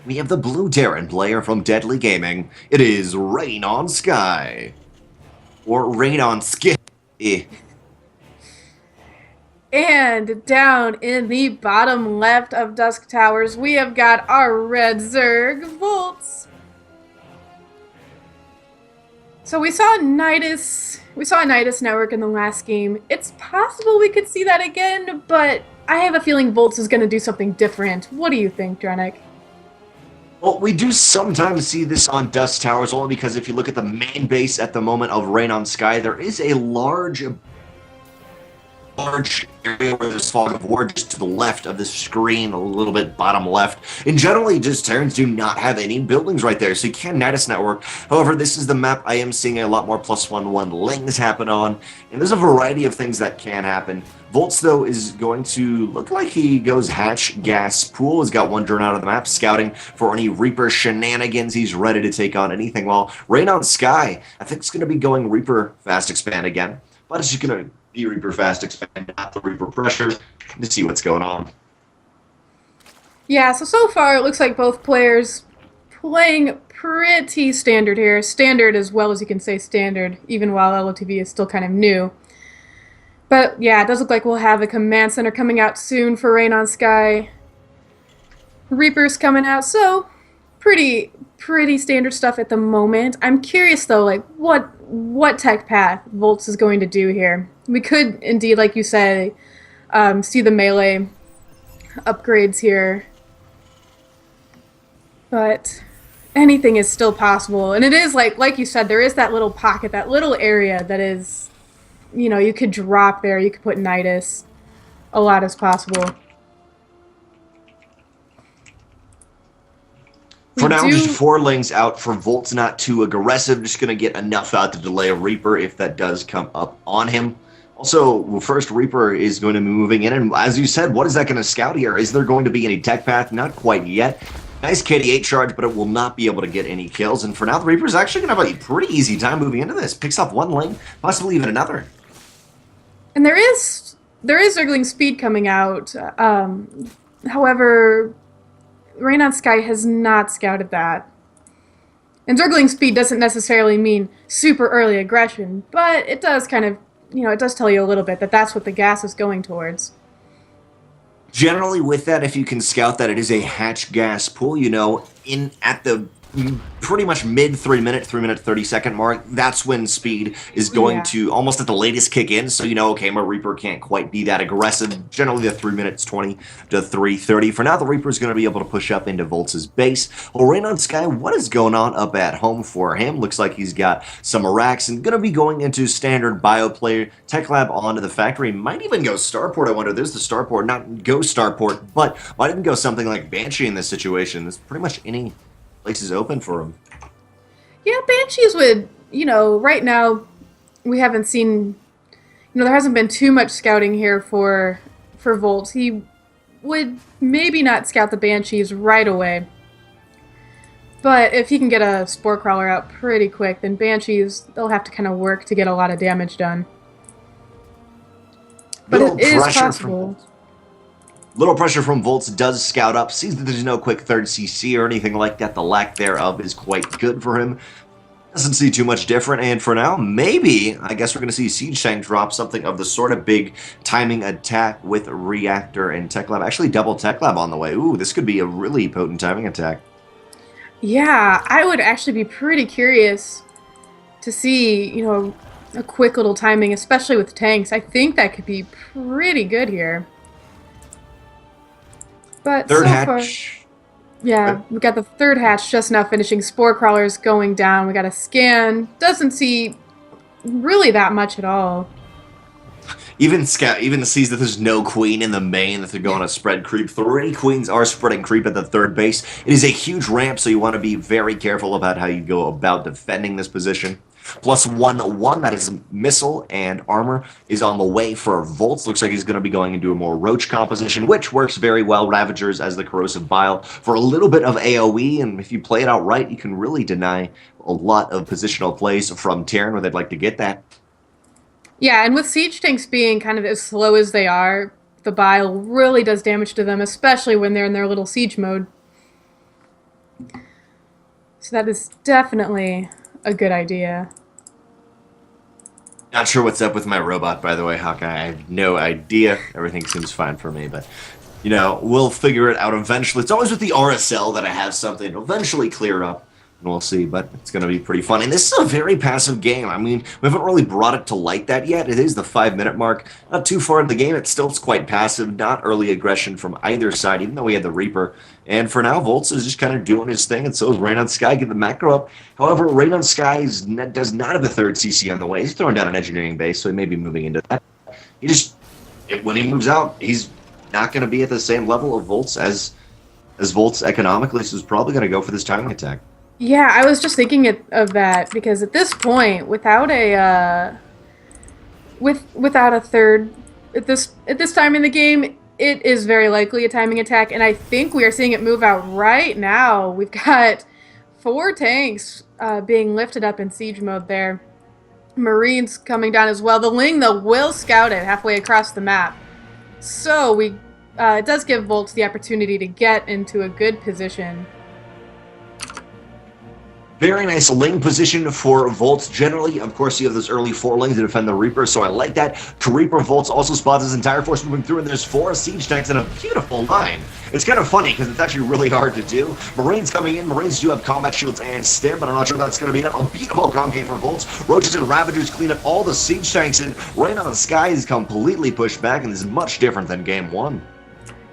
We have the blue Terran player from Deadly Gaming. It is RainOnSKy. Or RainOnSKy. Eh. And down in the bottom left of Dusk Towers, we have got our red Zerg, Voltz. So we saw a Nidus network in the last game. It's possible we could see that again, but I have a feeling Voltz is going to do something different. What do you think, DrennoC? Well, we do sometimes see this on Dust Towers, only because if you look at the main base at the moment of RainOnSKy, there is a large area where there's fog of war just to the left of the screen, a little bit bottom left. And generally, just Terrans do not have any buildings right there, so you can Nidus network. However, this is the map I am seeing a lot more +1/+1 lings happen on, and there's a variety of things that can happen. Voltz, though, is going to look like he goes hatch, gas, pool. He's got one drone out of the map, scouting for any Reaper shenanigans. He's ready to take on anything. While RainOnSKy, I think, is going to be going Reaper fast expand again, but it's just going to be Reaper fast expand, not the Reaper pressure, to see what's going on. Yeah, so far it looks like both players playing pretty standard here. Standard as well as you can say standard, even while LOTV is still kind of new. But yeah, it does look like we'll have a command center coming out soon for RainOnSKy. Reaper's coming out, so pretty standard stuff at the moment. I'm curious though, like what tech path Voltz is going to do here. We could indeed, like you say, see the melee upgrades here, but anything is still possible. And it is like you said, there is that little pocket, that little area that is, you know, you could drop there, you could put Nidus. A lot is possible. For now, just 4 lings out for Voltz, not too aggressive. Just going to get enough out to delay a Reaper if that does come up on him. Also, first Reaper is going to be moving in, and as you said, what is that going to scout here? Is there going to be any tech path? Not quite yet. Nice KD8 charge, but it will not be able to get any kills, and for now, the Reaper is actually going to have a pretty easy time moving into this. Picks off 1 ling, possibly even another. And there is Zergling speed coming out. However, RainOnSKy has not scouted that. And Zergling speed doesn't necessarily mean super early aggression, but it does kind of, you know, it does tell you a little bit that that's what the gas is going towards. Generally, with that, if you can scout that it is a hatch gas pool, you know, at the pretty much mid 3 minute 30-second mark, that's when speed is going to almost at the latest kick in. So you know, okay, my Reaper can't quite be that aggressive. Generally, the 3 minutes 20 to 3:30. For now, the Reaper is going to be able to push up into Voltz's base. Well, RainOnSKy, what is going on up at home for him? Looks like he's got some Iraqs and going to be going into standard bioplayer tech lab onto the factory. Might even go starport. I wonder. There's the starport, not go starport, but might even go something like Banshee in this situation. There's pretty much any places open for him. Yeah, Banshees would, you know, right now we haven't seen, you know, there hasn't been too much scouting here for Voltz. He would maybe not scout the Banshees right away. But if he can get a Spore Crawler out pretty quick, then Banshees, they'll have to kind of work to get a lot of damage done. But it is possible. Little pressure from Voltz does scout up, sees that there's no quick third CC or anything like that. The lack thereof is quite good for him. Doesn't see too much different, and for now, maybe, I guess we're going to see Siege Tank drop something of the sort of big timing attack with Reactor and Tech Lab. Actually, double Tech Lab on the way. Ooh, this could be a really potent timing attack. Yeah, I would actually be pretty curious to see, you know, a quick little timing, especially with tanks. I think that could be pretty good here. But third so hatch. far, yeah, we got the third hatch just now finishing. Spore Crawlers going down. We got a scan. Doesn't see really that much at all. Even sees that there's no queen in the main, that they're going to spread creep. 3 queens are spreading creep at the third base. It is a huge ramp, so you want to be very careful about how you go about defending this position. +1/1, that is missile and armor, is on the way for Voltz. Looks like he's going to be going into a more roach composition, which works very well. Ravagers as the corrosive bile for a little bit of AoE, and if you play it out right, you can really deny a lot of positional plays from Terran where they'd like to get that. Yeah, and with siege tanks being kind of as slow as they are, the bile really does damage to them, especially when they're in their little siege mode. So that is definitely a good idea. Not sure what's up with my robot, by the way, Hawkeye. I have no idea. Everything seems fine for me, but, you know, we'll figure it out eventually. It's always with the RSL that I have something to eventually clear up, and we'll see, but it's going to be pretty fun. And this is a very passive game. I mean, we haven't really brought it to light that yet. It is the 5-minute mark. Not too far in the game. It's quite passive, not early aggression from either side, even though we had the Reaper. And for now, Voltz is just kind of doing his thing, and so is RainOnSKy, get the macro up. However, RainOnSKy does not have a third CC on the way. He's throwing down an engineering base, so he may be moving into that. When he moves out, he's not going to be at the same level of Voltz as Voltz economically, so he's probably going to go for this timing attack. Yeah, I was just thinking of that because at this point, without a without a third at this time in the game, it is very likely a timing attack, and I think we are seeing it move out right now. We've got 4 tanks being lifted up in siege mode there. Marines coming down as well. The Ling, though, will scout it halfway across the map. So it does give Voltz the opportunity to get into a good position. Very nice Ling position for Voltz. Generally, of course, you have those early 4 Lings to defend the Reaper, so I like that. Reaper Voltz also spots his entire force moving through, and there's 4 siege tanks in a beautiful line. It's kind of funny because it's actually really hard to do. Marines coming in. Marines do have combat shields and stim, but I'm not sure that's going to be enough. A beautiful game for Voltz. Roaches and Ravagers clean up all the siege tanks, and RainOnSKy is completely pushed back, and this is much different than Game 1.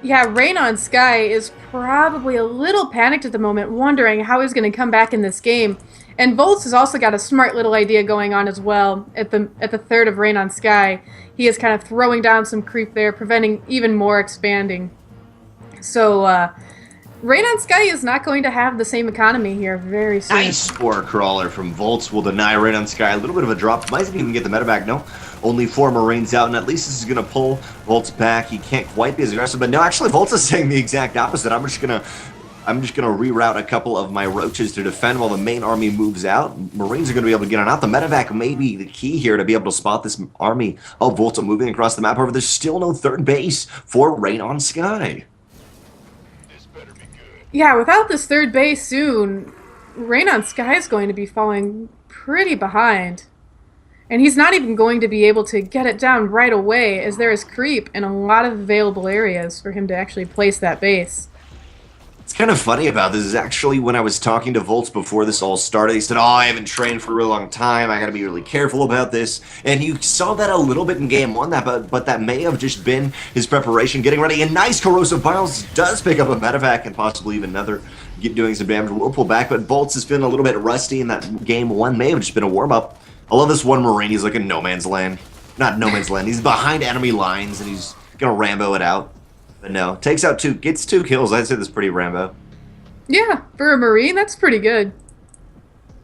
Yeah, RainOnSKy is probably a little panicked at the moment, wondering how he's going to come back in this game. And Voltz has also got a smart little idea going on as well at the third of RainOnSKy. He is kind of throwing down some creep there, preventing even more expanding. So, RainOnSKy is not going to have the same economy here very soon. Nice Spore Crawler from Voltz will deny RainOnSKy a little bit of a drop. Might even get the meta back. No, only 4 Marines out, and at least this is going to pull Voltz back. He can't quite be as aggressive, but no, actually Voltz is saying the exact opposite. I'm just gonna reroute a couple of my roaches to defend while the main army moves out. Marines are going to be able to get on out. The medevac may be the key here to be able to spot this army of Voltz moving across the map. However, there's still no third base for RainOnSKy. Yeah, without this third base soon, RainOnSKy is going to be falling pretty behind. And he's not even going to be able to get it down right away, as there is creep in a lot of available areas for him to actually place that base. What's kind of funny about this is actually when I was talking to Voltz before this all started, he said, oh, I haven't trained for a really long time, I gotta be really careful about this. And you saw that a little bit in Game 1, but that may have just been his preparation, getting ready. And nice Corrosive Piles does pick up a medevac and possibly even another, doing some damage. We'll pull back, but Voltz has been a little bit rusty, and that Game 1 may have just been a warm-up. I love this one Marine, he's like in no man's land. Not no man's land, he's behind enemy lines, and he's gonna Rambo it out. But no, takes out 2, gets 2 kills. I'd say that's pretty Rambo. Yeah, for a Marine, that's pretty good.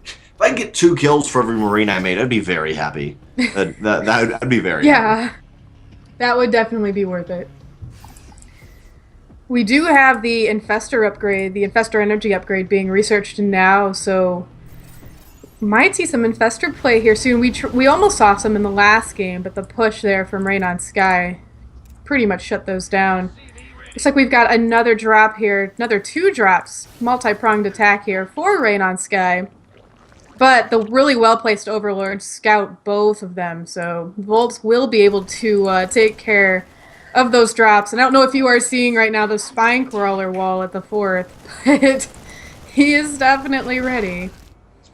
If I could get 2 kills for every Marine I made, I'd be very happy. I'd be very happy. That would definitely be worth it. We do have the Infestor upgrade, the Infestor energy upgrade being researched now, so might see some Infestor play here soon. We almost saw some in the last game, but the push there from RainOnSKy pretty much shut those down. Looks like we've got another drop here, another 2 drops, multi-pronged attack here for RainOnSKy. But the really well-placed Overlords scout both of them, so Voltz will be able to take care of those drops. And I don't know if you are seeing right now the Spine Crawler wall at the 4th, but he is definitely ready.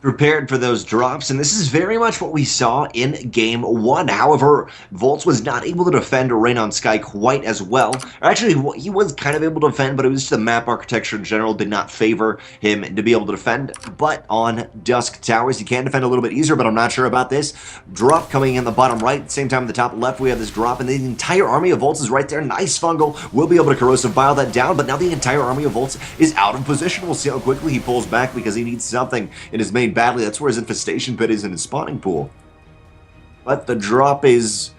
Prepared for those drops, and this is very much what we saw in Game 1. However, Voltz was not able to defend RainOnSKy quite as well. Actually, he was kind of able to defend, but it was just the map architecture in general did not favor him to be able to defend. But on Dusk Towers, he can defend a little bit easier, but I'm not sure about this. Drop coming in the bottom right, same time in the top left, we have this drop, and the entire army of Voltz is right there. Nice fungal, will be able to corrosive bile that down, but now the entire army of Voltz is out of position. We'll see how quickly he pulls back because he needs something in his main badly. That's where his infestation pit is in his spawning pool. But the drop is...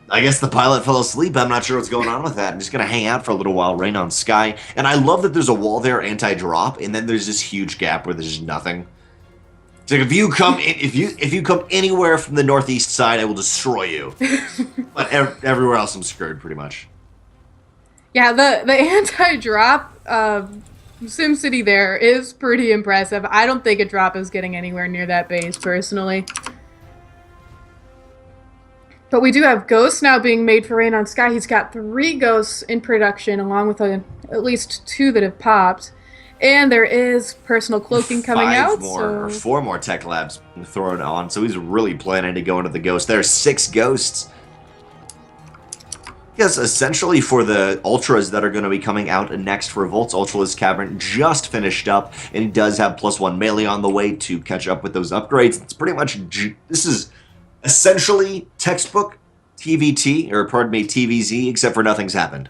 I guess the pilot fell asleep. I'm not sure what's going on with that. I'm just going to hang out for a little while, RainOnSKy. And I love that there's a wall there, anti-drop, and then there's this huge gap where there's just nothing. It's like if you come if you come anywhere from the northeast side, I will destroy you. But everywhere else I'm screwed, pretty much. Yeah, the anti-drop SimCity there is pretty impressive. I don't think a drop is getting anywhere near that base, personally. But we do have ghosts now being made for RainOnSKy. He's got 3 ghosts in production, along with at least 2 that have popped. And there is personal cloaking coming out. 4 more tech labs thrown on, so he's really planning to go into the ghost. There's 6 ghosts. Yes, essentially for the Ultras that are going to be coming out next for Voltz. Ultralisk Cavern just finished up, and he does have +1 melee on the way to catch up with those upgrades. It's pretty much, this is essentially textbook TVT, or pardon me, TVZ, except for nothing's happened.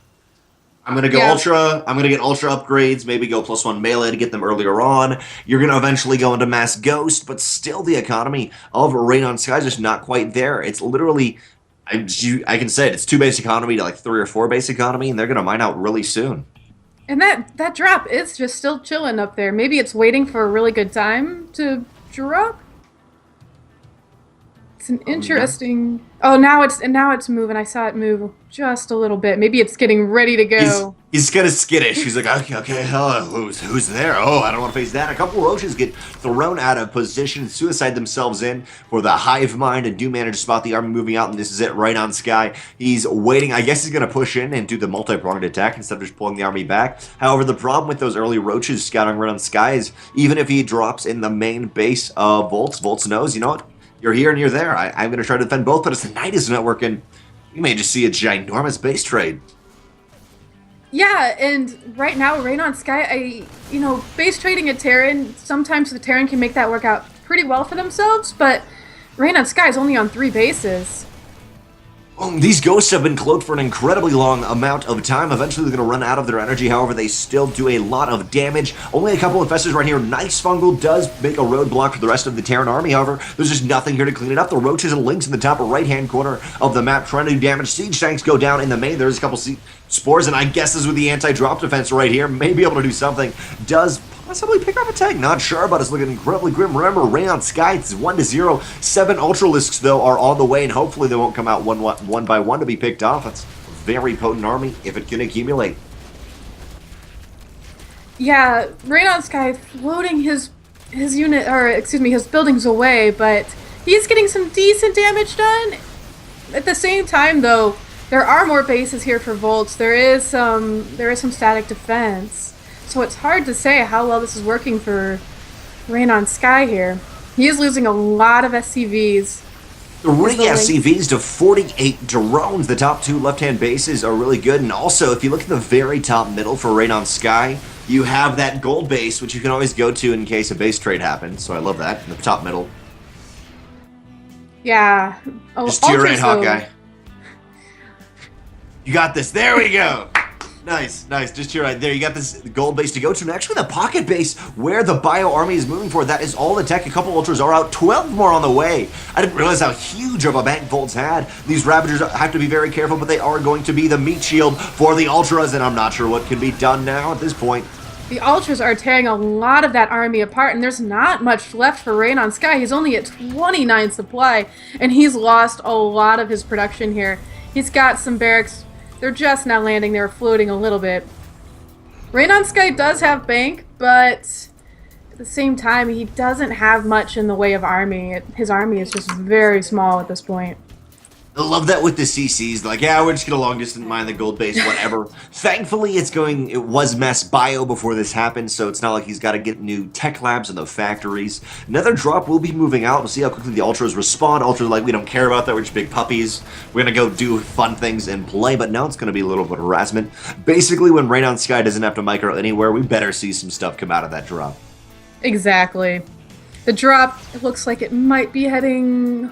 I'm going to go Ultra, I'm going to get Ultra upgrades, maybe go +1 melee to get them earlier on. You're going to eventually go into Mass Ghost, but still the economy of RainOnSKy is just not quite there. It's literally, I can say it, it's 2 base economy to like 3 or 4 base economy, and they're going to mine out really soon. And that drop is just still chilling up there. Maybe it's waiting for a really good time to drop? It's an interesting... Oh, now it's moving. I saw it move just a little bit. Maybe it's getting ready to go. He's kind of skittish. He's like, okay, who's there? Oh, I don't want to face that. A couple roaches get thrown out of position, suicide themselves in for the hive mind, and do manage to spot the army moving out, and this is it, RainOnSKy. He's waiting. I guess he's going to push in and do the multi-pronged attack instead of just pulling the army back. However, the problem with those early roaches scouting RainOnSKy is even if he drops in the main base of Voltz, Voltz knows, you know what? You're here and you're there. I'm going to try to defend both, but as the night is not working, you may just see a ginormous base trade. Yeah, and right now, RainOnSKy, base trading a Terran, sometimes the Terran can make that work out pretty well for themselves, but RainOnSKy is only on 3 bases. These ghosts have been cloaked for an incredibly long amount of time. Eventually, they're going to run out of their energy. However, they still do a lot of damage. Only a couple of infestors right here. Nice Fungal does make a roadblock for the rest of the Terran army. However, there's just nothing here to clean it up. The roaches and lynx in the top right-hand corner of the map trying to do damage. Siege tanks go down in the main. There's a couple spores, and I guess this with the anti-drop defense right here, may be able to do something. Does possibly pick up a tank, not sure, but it's looking incredibly grim. Remember, RainOnSKy, it's 1-0. 7 Ultralisks, though, are on the way, and hopefully they won't come out one by one to be picked off. It's a very potent army if it can accumulate. Yeah, RainOnSKy floating his unit, or excuse me, his buildings away, but he's getting some decent damage done. At the same time, though, there are more bases here for Voltz. There is some static defense. So it's hard to say how well this is working for RainOnSKy here. He is losing a lot of SCVs. The ring SCVs to 48 drones. The top 2 left-hand bases are really good. And also, if you look at the very top middle for RainOnSKy, you have that gold base, which you can always go to in case a base trade happens. So I love that, in the top middle. Yeah. Just to your right, Hawkeye. You got this. There we go. Nice. Just here, right there. You got this gold base to go to. And actually, the pocket base where the bio army is moving for, that is all the tech. A couple ultras are out. 12 more on the way. I didn't realize how huge of a bank Voltz had. These Ravagers have to be very careful, but they are going to be the meat shield for the ultras, and I'm not sure what can be done now at this point. The ultras are tearing a lot of that army apart, and there's not much left for RainOnSKy. He's only at 29 supply, and he's lost a lot of his production here. He's got some barracks. They're just now landing. They're floating a little bit. RainOnSKy does have bank, but at the same time, he doesn't have much in the way of army. His army is just very small at this point. I love that with the CCs. Like, yeah, we're just going to long distance mine the gold base, whatever. Thankfully, it was mass bio before this happened, so it's not like he's got to get new tech labs in the factories. Another drop will be moving out. We'll see how quickly the Ultras respond. Ultras like, we don't care about that. We're just big puppies. We're going to go do fun things and play, but now it's going to be a little bit of harassment. Basically, when RainOnSKy doesn't have to micro anywhere, we better see some stuff come out of that drop. Exactly. The drop, it looks like it might be heading...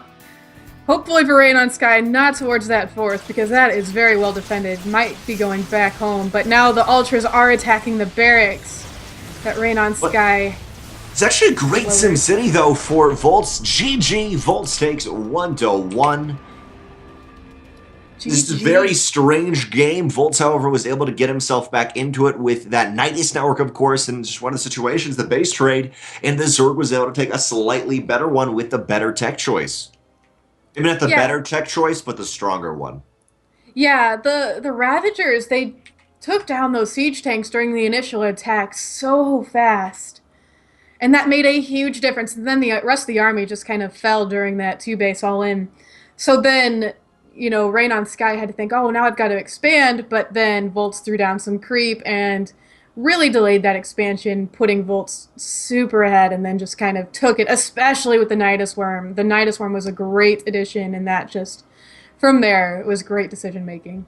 hopefully for RainOnSKy, not towards that 4th, because that is very well defended. Might be going back home, but now the Ultras are attacking the barracks that RainOnSKy... It's actually a great SimCity, though, for Voltz. GG, Voltz takes 1-1. This is a very strange game. Voltz, however, was able to get himself back into it with that Nightest network, of course, and just one of the situations, the base trade, and the Zerg was able to take a slightly better one with the better tech choice. Maybe not the better tech choice, but the stronger one. Yeah, the Ravagers, they took down those siege tanks during the initial attack so fast. And that made a huge difference. And then the rest of the army just kind of fell during that 2-base all in. So then, RainOnSKy had to think, oh, now I've got to expand. But then Voltz threw down some creep and really delayed that expansion, putting Voltz super ahead, and then just kind of took it, especially with the Nidus Worm. The Nidus Worm was a great addition, and that just, from there, it was great decision making.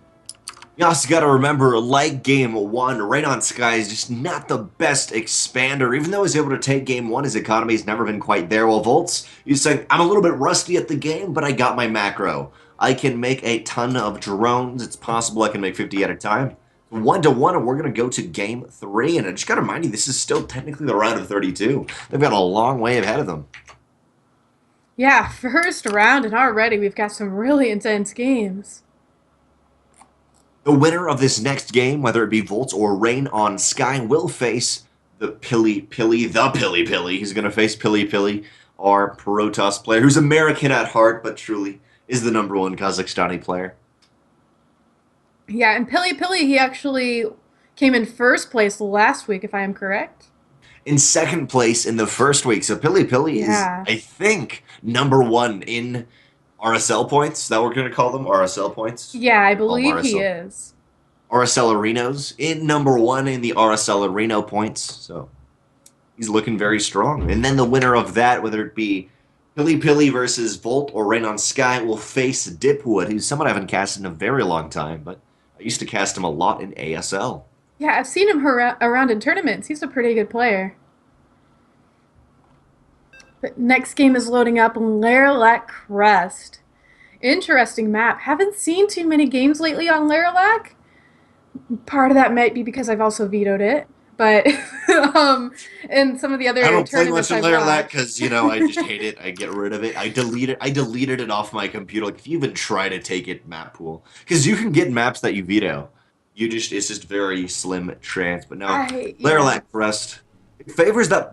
You also got to remember, like Game 1, RainOnSKy is just not the best expander. Even though he's able to take Game 1, his economy has never been quite there. While Voltz, he's saying, I'm a little bit rusty at the game, but I got my macro. I can make a ton of drones. It's possible I can make 50 at a time. 1-1, and we're going to go to Game 3. And I just got to remind you, this is still technically the round of 32. They've got a long way ahead of them. Yeah, first round, and already we've got some really intense games. The winner of this next game, whether it be Voltz or RainOnSKy, will face the Pili. He's going to face Pili, our Protoss player, who's American at heart, but truly is the #1 Kazakhstani player. Yeah, and Pili, he actually came in first place last week, if I am correct. In second place in the first week. So Pili is, I think, #1 in RSL points. Is that what we're going to call them? RSL points? Yeah, I believe he is. RSL Arenos in #1 in the RSL Areno points. So he's looking very strong. And then the winner of that, whether it be Pili versus Volt or RainOnSKy, will face Dipwood, who's someone I haven't cast in a very long time, but I used to cast him a lot in ASL. Yeah, I've seen him around in tournaments. He's a pretty good player. But next game is loading up, Laralac Crest. Interesting map. Haven't seen too many games lately on Laralac. Part of that might be because I've also vetoed it. But and some of the other I don't play tournaments much on Laralac because I just hate it. I get rid of it. I deleted it off my computer. Like if you even try to take it map pool, because you can get maps that you veto. It's just very slim chance. But no, Laralac Crest, it favors that